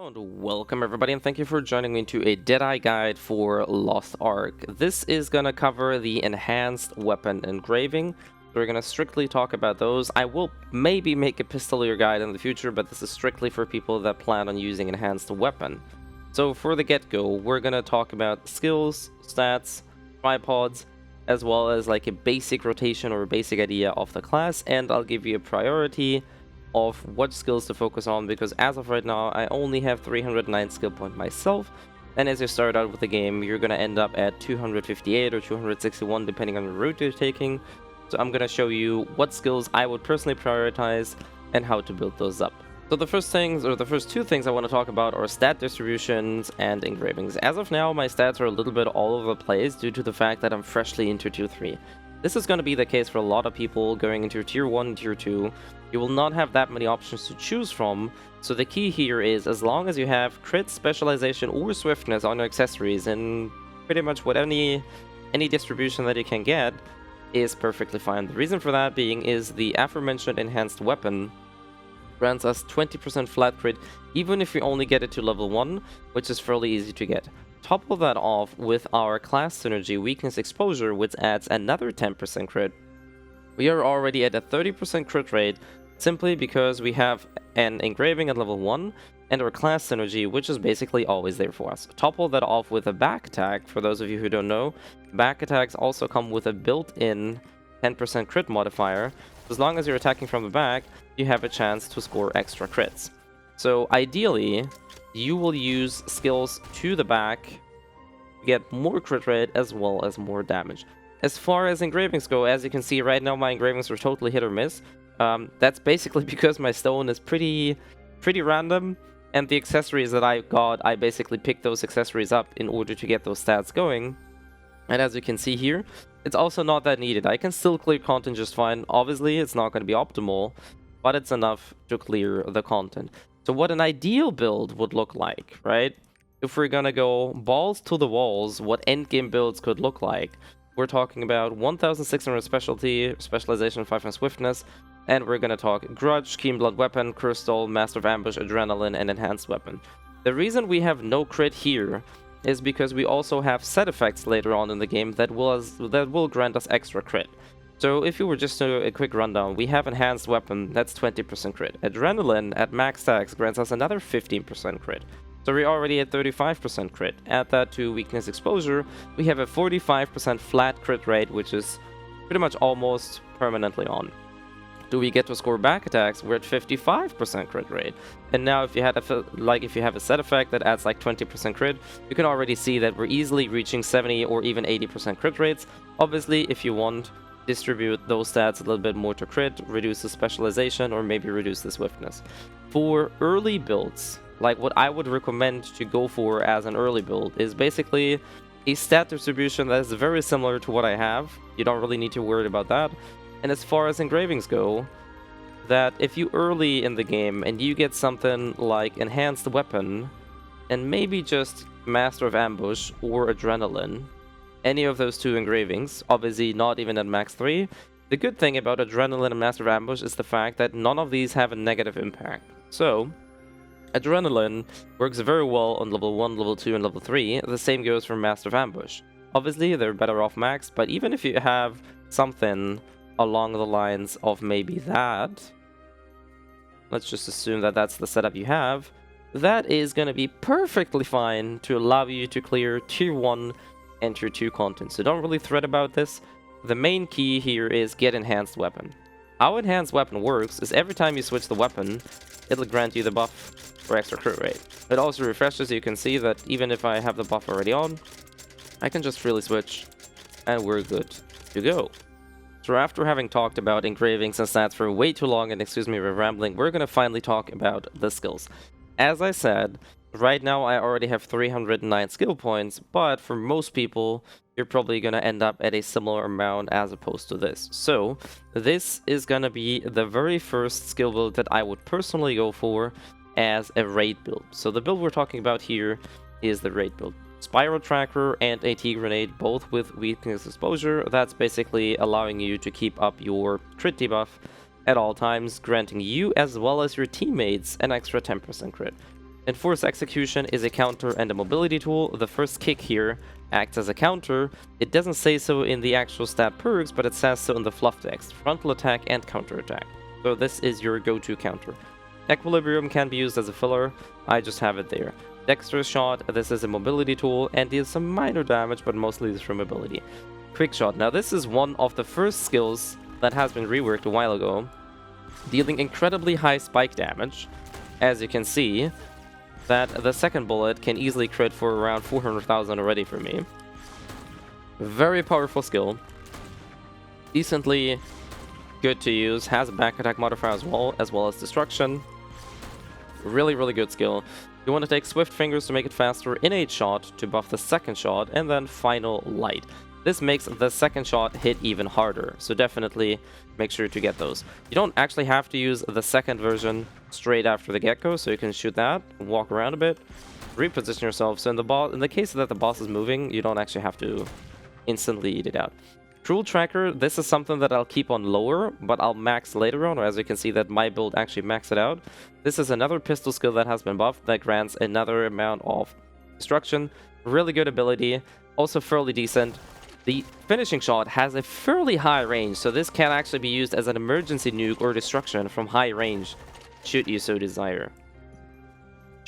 And welcome everybody, and thank you for joining me to a Deadeye guide for Lost Ark. This is gonna cover the enhanced weapon engraving. We're gonna strictly talk about those. I will maybe make a Pistoleer guide in the future, but this is strictly for people that plan on using enhanced weapon. So for the get-go, we're gonna talk about skills, stats, tripods, as well as like a basic rotation or a basic idea of the class, and I'll give you a priority of what skills to focus on, because as of right now I only have 309 skill point myself, and as you start out with the game you're gonna end up at 258 or 261 depending on the route you're taking. So I'm gonna show you what skills I would personally prioritize and how to build those up. So the first two things I want to talk about are stat distributions and engravings. As of now my stats are a little bit all over the place due to the fact that I'm freshly into tier 3. This is going to be the case for a lot of people going into tier 1 and tier 2. You will not have that many options to choose from, so the key here is, as long as you have crit, specialization, or swiftness on your accessories, and pretty much what any distribution that you can get is perfectly fine. The reason for that being is the aforementioned enhanced weapon grants us 20% flat crit, even if we only get it to level 1, which is fairly easy to get. Topple that off with our class synergy weakness exposure, which adds another 10% crit. We are already at a 30% crit rate simply because we have an engraving at level 1 and our class synergy, which is basically always there for us. Topple that off with a back attack. For those of you who don't know, back attacks also come with a built-in 10% crit modifier. As long as you're attacking from the back, you have a chance to score extra crits. So ideally, you will use skills to the back to get more crit rate as well as more damage. As far as engravings go, as you can see right now my engravings are totally hit or miss. That's basically because my stone is pretty random, and the accessories that I got, I basically picked those accessories up in order to get those stats going. And as you can see here, it's also not that needed. I can still clear content just fine. Obviously, it's not going to be optimal, but it's enough to clear the content. So what an ideal build would look like, right? If we're gonna go balls to the walls, what endgame builds could look like, we're talking about 1600 specialty, specialization, 5 and swiftness, and we're gonna talk grudge, keen blood weapon, cursed soul, master of ambush, adrenaline, and enhanced weapon. The reason we have no crit here is because we also have set effects later on in the game that will grant us extra crit. So if you were just to do a quick rundown, we have enhanced weapon, that's 20% crit. Adrenaline at max stacks grants us another 15% crit. So we're already at 35% crit. Add that to weakness exposure, we have a 45% flat crit rate, which is pretty much almost permanently on. Do we get to score back attacks? We're at 55% crit rate. And now if you have a set effect that adds like 20% crit, you can already see that we're easily reaching 70 or even 80% crit rates. Obviously, if you want, distribute those stats a little bit more to crit, reduce the specialization, or maybe reduce the swiftness. For early builds, like what I would recommend to go for as an early build is basically a stat distribution that is very similar to what I have. You don't really need to worry about that. And as far as engravings go, that if you early in the game and you get something like enhanced weapon and maybe just master of ambush or adrenaline, any of those two engravings, obviously not even at max 3. The good thing about adrenaline and master of ambush is the fact that none of these have a negative impact. So adrenaline works very well on level 1, level 2, and level 3. The same goes for master of ambush. Obviously they're better off max, but even if you have something along the lines of maybe that, let's just assume that that's the setup you have, that is going to be perfectly fine to allow you to clear tier 1 and tier 2 content. So don't really fret about this. The main key here is get enhanced weapon. How enhanced weapon works is every time you switch the weapon, it'll grant you the buff for extra crit rate. It also refreshes. You can see that even if I have the buff already on, I can just freely switch and we're good to go. So after having talked about engravings and stats for way too long, and excuse me for rambling, we're going to finally talk about the skills. As I said, right now I already have 309 skill points, but for most people, you're probably going to end up at a similar amount as opposed to this. So this is going to be the very first skill build that I would personally go for as a raid build. So the build we're talking about here is the raid build. Spiral Tracker and AT Grenade, both with weakness exposure. That's basically allowing you to keep up your crit debuff at all times, granting you as well as your teammates an extra 10% crit. Enforce Execution is a counter and a mobility tool. The first kick here acts as a counter. It doesn't say so in the actual stat perks, but it says so in the fluff text. Frontal attack and counter attack. So this is your go-to counter. Equilibrium can be used as a filler. I just have it there. Dexterous Shot, this is a mobility tool and deals some minor damage, but mostly is for mobility. Quick Shot. Now this is one of the first skills that has been reworked a while ago, dealing incredibly high spike damage. As you can see, that the second bullet can easily crit for around 400,000 already for me. Very powerful skill. Decently good to use. Has a back attack modifier as well as destruction. Really, really good skill. You want to take Swift Fingers to make it faster, Innate Shot to buff the second shot, and then Final Light. This makes the second shot hit even harder, so definitely make sure to get those. You don't actually have to use the second version straight after the get-go, so you can shoot that, walk around a bit, reposition yourself. So in the case that the boss is moving, you don't actually have to instantly eat it out. Cruel Tracker, this is something that I'll keep on lower, but I'll max later on, or as you can see that my build actually maxed it out. This is another pistol skill that has been buffed that grants another amount of destruction. Really good ability, also fairly decent. The finishing shot has a fairly high range, so this can actually be used as an emergency nuke or destruction from high range, should you so desire.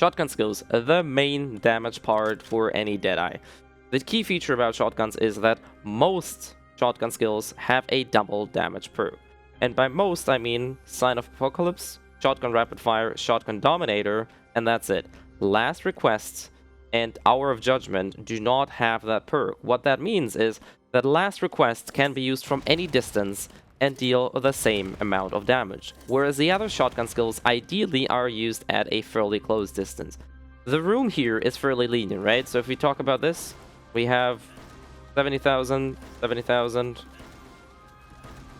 Shotgun skills, the main damage part for any Deadeye. The key feature about shotguns is that most shotgun skills have a double damage perk. And by most, I mean Sign of Apocalypse, Shotgun Rapid Fire, Shotgun Dominator, and that's it. Last Request and Hour of Judgment do not have that perk. What that means is that Last Request can be used from any distance and deal the same amount of damage, whereas the other shotgun skills ideally are used at a fairly close distance. The room here is fairly lenient, right? So if we talk about this, we have 70,000, 70,000,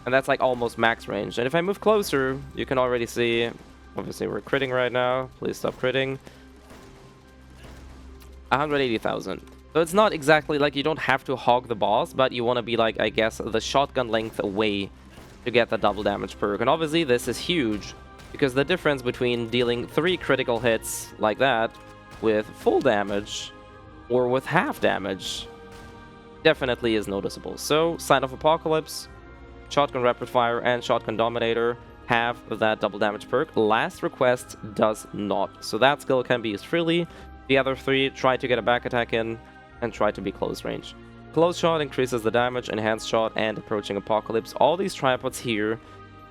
and that's like almost max range. And if I move closer, you can already see, obviously we're critting right now, please stop critting, 180,000. So it's not exactly like you don't have to hog the boss, but you want to be like, I guess, the shotgun length away to get the double damage perk. And obviously this is huge, because the difference between dealing 3 critical hits like that with full damage or with half damage definitely is noticeable. So Sign of Apocalypse, Shotgun Rapid Fire, and Shotgun Dominator have that double damage perk. Last Request does not. So that skill can be used freely. The other 3 try to get a back attack in and try to be close range. Close Shot increases the damage, Enhanced Shot, and Approaching Apocalypse. All these tripods here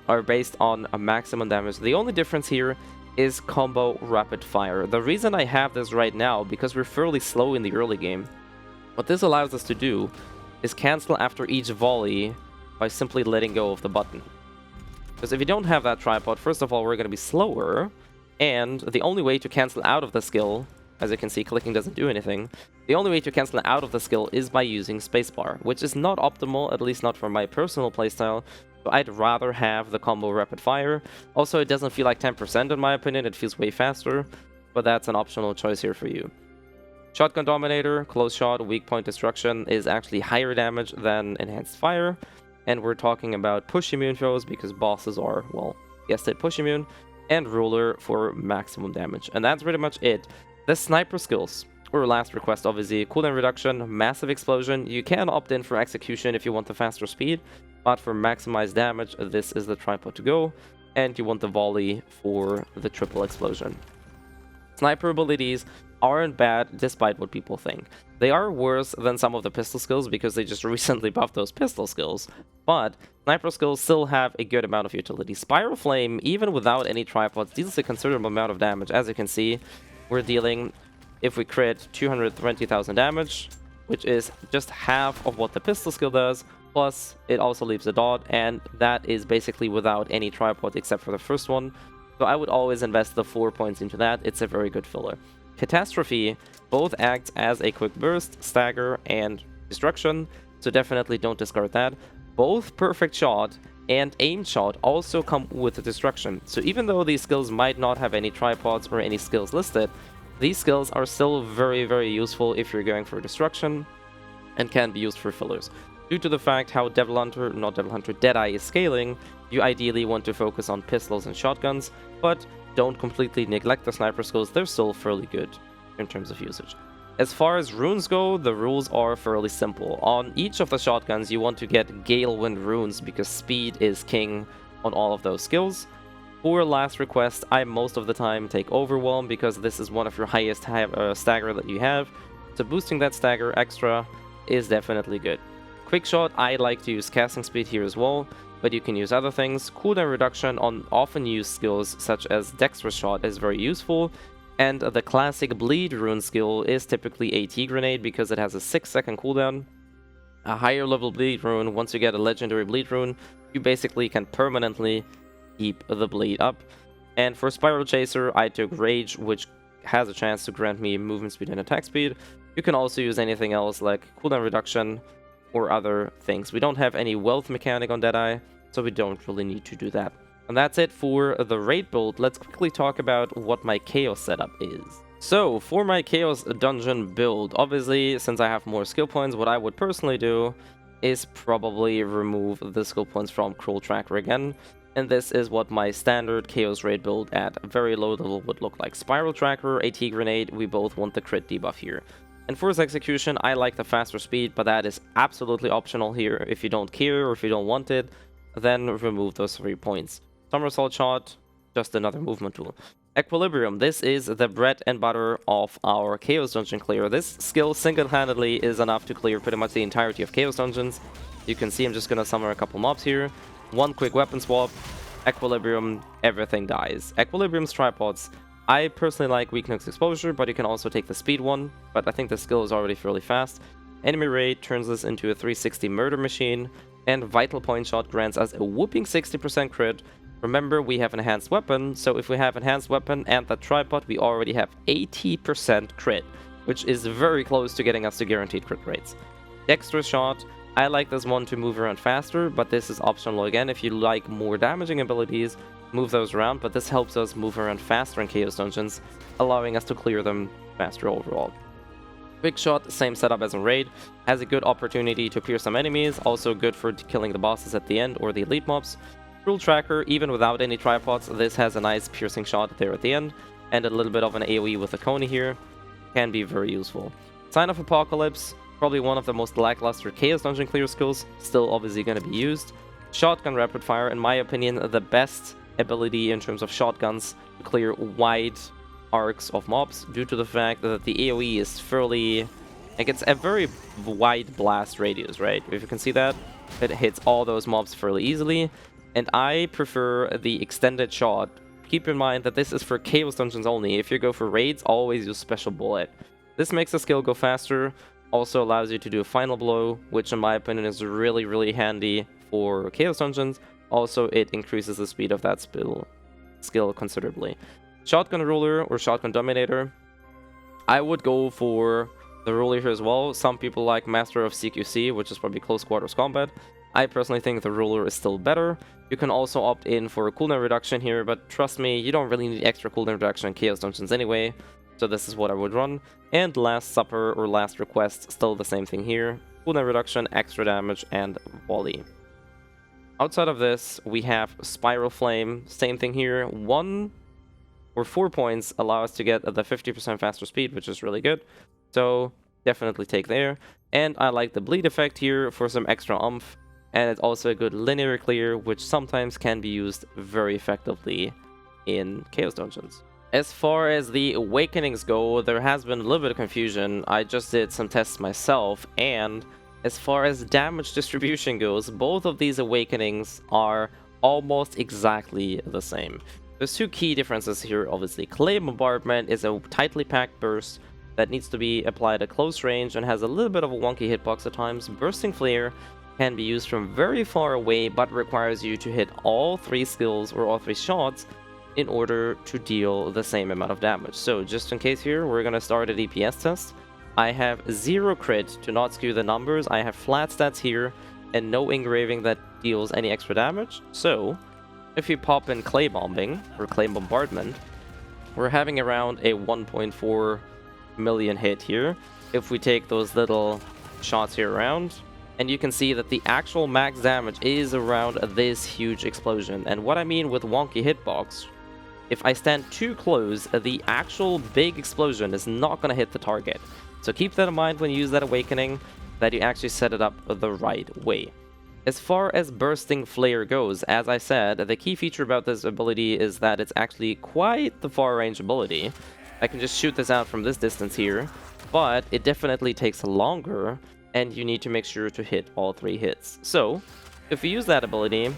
are based on a maximum damage. The only difference here is Combo Rapid Fire. The reason I have this right now, because we're fairly slow in the early game, what this allows us to do is cancel after each volley by simply letting go of the button. Because if you don't have that tripod, first of all, we're going to be slower, and the only way to cancel out of the skill, as you can see, clicking doesn't do anything, the only way to cancel out of the skill is by using spacebar, which is not optimal, at least not for my personal playstyle, so I'd rather have the Combo Rapid Fire. Also, it doesn't feel like 10% in my opinion, it feels way faster, but that's an optional choice here for you. Shotgun Dominator, Close Shot, Weak Point Destruction is actually higher damage than Enhanced Fire. And we're talking about Push Immune foes because bosses are, well, guessed it, Push Immune. And Ruler for maximum damage. And that's pretty much it. The Sniper skills, or Last Request obviously, cooldown reduction, Massive Explosion. You can opt in for Execution if you want the faster speed. But for maximized damage, this is the tripod to go. And you want the Volley for the triple explosion. Sniper abilities aren't bad despite what people think. They are worse than some of the pistol skills because they just recently buffed those pistol skills, but sniper skills still have a good amount of utility. Spiral Flame, even without any tripods, deals a considerable amount of damage. As you can see, we're dealing, if we crit, 220,000 damage, which is just half of what the pistol skill does, plus it also leaves a dot, and that is basically without any tripod except for the first one. So I would always invest the 4 points into that. It's a very good filler. Catastrophe both acts as a quick burst, stagger, and destruction, so definitely don't discard that. Both Perfect Shot and Aim Shot also come with destruction, so even though these skills might not have any tripods or any skills listed, these skills are still very, very useful if you're going for destruction and can be used for fillers. Due to the fact how Deadeye is scaling, you ideally want to focus on pistols and shotguns, but don't completely neglect the sniper skills, they're still fairly good in terms of usage. As far as runes go, the rules are fairly simple. On each of the shotguns, you want to get Gale Wind runes because speed is king on all of those skills. For last request, I most of the time take Overwhelm because this is one of your highest stagger that you have. So boosting that stagger extra is definitely good. Quick shot, I like to use casting speed here as well, but you can use other things. Cooldown reduction on often used skills such as dexterous shot is very useful. And the classic bleed rune skill is typically AT grenade because it has a 6-second cooldown. A higher level bleed rune, once you get a legendary bleed rune, you basically can permanently keep the bleed up. And for Spiral Chaser, I took Rage, which has a chance to grant me movement speed and attack speed. You can also use anything else like cooldown reduction or other things. We don't have any wealth mechanic on Deadeye, so we don't really need to do that. And that's it for the raid build. Let's quickly talk about what my chaos setup is. So for my chaos dungeon build, obviously since I have more skill points, what I would personally do is probably remove the skill points from Cruel Tracker again. And this is what my standard chaos raid build at very low level would look like. Spiral Tracker, AT Grenade, we both want the crit debuff here. And for his execution, I like the faster speed, but that is absolutely optional here. If you don't care or if you don't want it, then remove those 3 points. Somersault shot, just another movement tool. Equilibrium, this is the bread and butter of our Chaos Dungeon clear. This skill single-handedly is enough to clear pretty much the entirety of Chaos Dungeons. You can see I'm just gonna summon a couple mobs here. One quick weapon swap, Equilibrium, everything dies. Equilibrium's tripods. I personally like Weak Nukes Exposure, but you can also take the speed one, but I think the skill is already fairly fast. Enemy Raid turns this into a 360 murder machine, and Vital Point Shot grants us a whooping 60% crit. Remember, we have enhanced weapon, so if we have enhanced weapon and the tripod, we already have 80% crit, which is very close to getting us to guaranteed crit rates. Dexterous shot, I like this one to move around faster, but this is optional again. If you like more damaging abilities, move those around, but this helps us move around faster in Chaos Dungeons, allowing us to clear them faster overall. Quick shot, same setup as in Raid, has a good opportunity to pierce some enemies, also good for killing the bosses at the end or the elite mobs. Cruel Tracker, even without any tripods, this has a nice piercing shot there at the end, and a little bit of an AoE with a Coney here, can be very useful. Sign of Apocalypse, probably one of the most lackluster Chaos Dungeon clear skills, still obviously going to be used. Shotgun Rapid Fire, in my opinion, the best ability in terms of shotguns to clear wide arcs of mobs, due to the fact that the AoE is fairly... like, it's a very wide blast radius, right? If you can see that, it hits all those mobs fairly easily. And I prefer the extended shot. Keep in mind that this is for Chaos Dungeons only. If you go for raids, always use Special Bullet. This makes the skill go faster, also allows you to do a final blow, which in my opinion is really, really handy for Chaos Dungeons. Also, it increases the speed of that skill considerably. Shotgun Ruler or Shotgun Dominator. I would go for the Ruler here as well. Some people like Master of CQC, which is probably Close Quarters Combat. I personally think the Ruler is still better. You can also opt in for a cooldown reduction here, but trust me, you don't really need extra cooldown reduction in Chaos Dungeons anyway, so this is what I would run. And Last Supper or Last Request, still the same thing here. Cooldown reduction, extra damage, and volley. Outside of this, we have Spiral Flame, same thing here. 1 or 4 points allow us to get the 50% faster speed, which is really good, so definitely take there. And I like the bleed effect here for some extra oomph. And it's also a good linear clear, which sometimes can be used very effectively in Chaos Dungeons. As far as the awakenings go, there has been a little bit of confusion. I just did some tests myself, and as far as damage distribution goes, both of these awakenings are almost exactly the same. There's 2 key differences here, obviously. Clay Bombardment is a tightly packed burst that needs to be applied at close range and has a little bit of a wonky hitbox at times. Bursting Flare can be used from very far away, but requires you to hit all 3 skills or all 3 shots in order to deal the same amount of damage. So just in case here, we're gonna start a DPS test. I have 0 crit to not skew the numbers. I have flat stats here and no engraving that deals any extra damage. So if you pop in Clay Bombing or Clay Bombardment, we're having around a 1.4 million hit here. If we take those little shots here around, and you can see that the actual max damage is around this huge explosion. And what I mean with wonky hitbox if I stand too close, the actual big explosion is not going to hit the target. So keep that in mind when you use that awakening, that you actually set it up the right way. As far as bursting flare goes, as I said, the key feature about this ability is that it's actually quite the far range ability. I can just shoot this out from this distance here, but it definitely takes longer, and you need to make sure to hit all 3 hits. So, if you use that ability,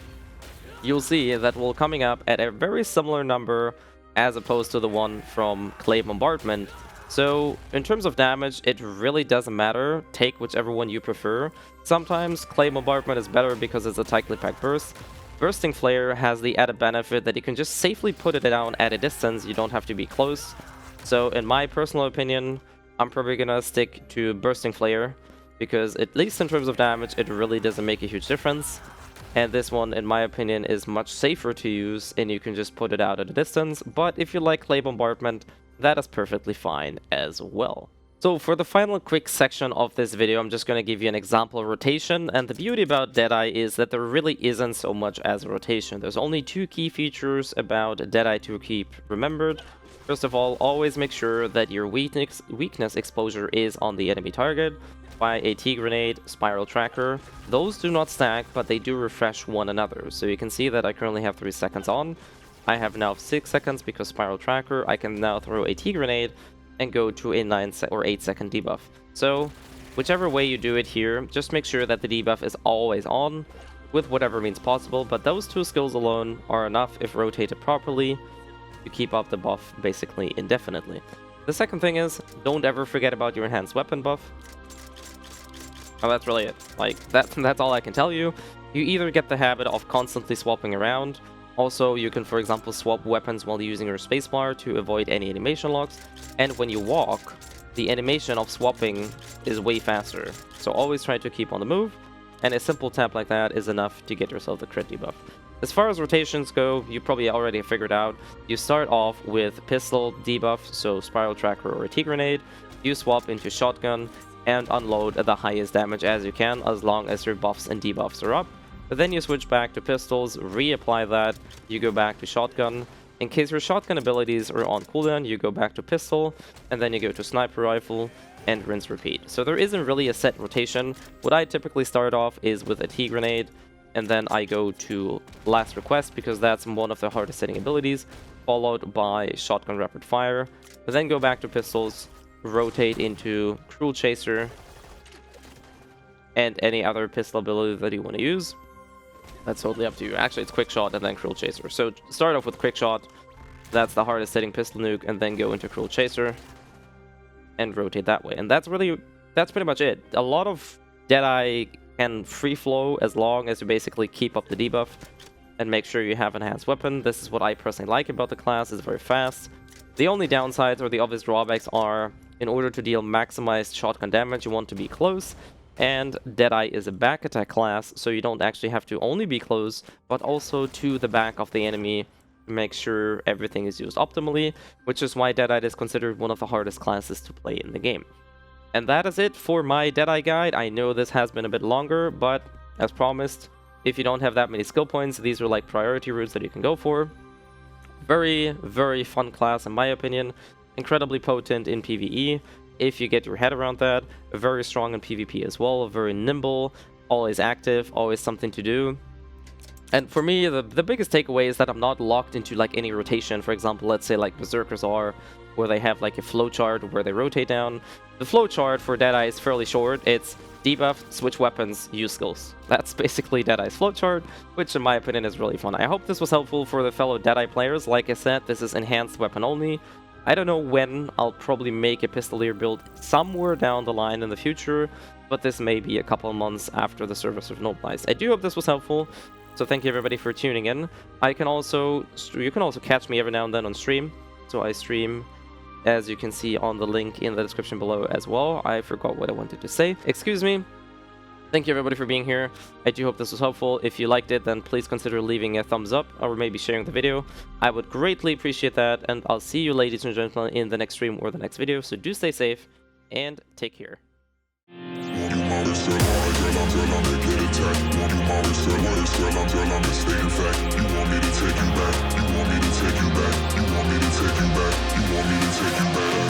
you'll see that we're coming up at a very similar number as opposed to the one from Clay Bombardment. So, in terms of damage, it really doesn't matter. Take whichever one you prefer. Sometimes Clay Bombardment is better because it's a tightly packed burst. Bursting Flare has the added benefit that you can just safely put it down at a distance. You don't have to be close. So, in my personal opinion, I'm probably gonna stick to Bursting Flare, because at least in terms of damage, it really doesn't make a huge difference. And this one, in my opinion, is much safer to use, and you can just put it out at a distance. But if you like Clay Bombardment, that is perfectly fine as well. So for the final quick section of this video, I'm just going to give you an example of rotation. And the beauty about Deadeye is that there really isn't so much as rotation. There's only 2 key features about Deadeye to keep remembered. First of all, always make sure that your weakness exposure is on the enemy target. By AT grenade, spiral tracker. Those do not stack, but they do refresh one another. So you can see that I currently have 3 seconds on. I have now 6 seconds because spiral tracker. I can now throw AT grenade and go to a 9 or 8 second debuff. So whichever way you do it here, just make sure that the debuff is always on with whatever means possible. But those 2 skills alone are enough, if rotated properly, to keep up the buff basically indefinitely. The second thing is, don't ever forget about your enhanced weapon buff. Oh, that's really it. Like, that's all I can tell you. You either get the habit of constantly swapping around. Also, you can, for example, swap weapons while using your spacebar to avoid any animation locks. And when you walk, the animation of swapping is way faster. So always try to keep on the move. And a simple tap like that is enough to get yourself the crit debuff. As far as rotations go, you probably already figured out. You start off with pistol debuff, so spiral tracker or AT grenade. You swap into shotgun and unload at the highest damage as you can, as long as your buffs and debuffs are up. But then you switch back to pistols, reapply that, you go back to shotgun. In case your shotgun abilities are on cooldown, you go back to pistol, and then you go to sniper rifle, and rinse repeat. So there isn't really a set rotation. What I typically start off is with a AT grenade, and then I go to last request, because that's one of the hardest hitting abilities, followed by shotgun rapid fire, but then go back to pistols, rotate into Cruel Chaser, and any other pistol ability that you want to use. That's totally up to you. Actually, it's Quick Shot and then Cruel Chaser. So start off with Quick Shot, that's the hardest hitting pistol nuke, and then go into Cruel Chaser and rotate that way. And that's pretty much it. A lot of Deadeye can free flow as long as you basically keep up the debuff and make sure you have enhanced weapon. This is what I personally like about the class. It's very fast. The only downsides or the obvious drawbacks are, in order to deal maximized shotgun damage, you want to be close, and Deadeye is a back attack class, so you don't actually have to only be close, but also to the back of the enemy to make sure everything is used optimally, which is why Deadeye is considered one of the hardest classes to play in the game. And that is it for my Deadeye guide. I know this has been a bit longer, but as promised, if you don't have that many skill points, these are like priority routes that you can go for. Very, very fun class in my opinion. Incredibly potent in PvE, if you get your head around that. Very strong in PvP as well, very nimble, always active, always something to do. And for me, the biggest takeaway is that I'm not locked into like any rotation. For example, let's say like Berserkers are, where they have like a flowchart where they rotate down. The flowchart for Deadeye is fairly short. It's debuff, switch weapons, use skills. That's basically Deadeye's flowchart, which in my opinion is really fun. I hope this was helpful for the fellow Deadeye players. Like I said, this is enhanced weapon only. I don't know when. I'll probably make a Pistoleer build somewhere down the line in the future, but this may be a couple of months after the service is normalized. I do hope this was helpful, so thank you everybody for tuning in. You can also catch me every now and then on stream. So I stream, as you can see on the link in the description below as well. I forgot what I wanted to say. Excuse me. Thank you everybody for being here. I do hope this was helpful. If you liked it, then please consider leaving a thumbs up or maybe sharing the video. I would greatly appreciate that, and I'll see you ladies and gentlemen in the next stream or the next video. So do stay safe and take care. girl, I'ma get attacked. Want you my wrist, girl, I'ma stay in fact. You want me to take you back, you want me to take you back, you want me to take you back, you want me to take you back.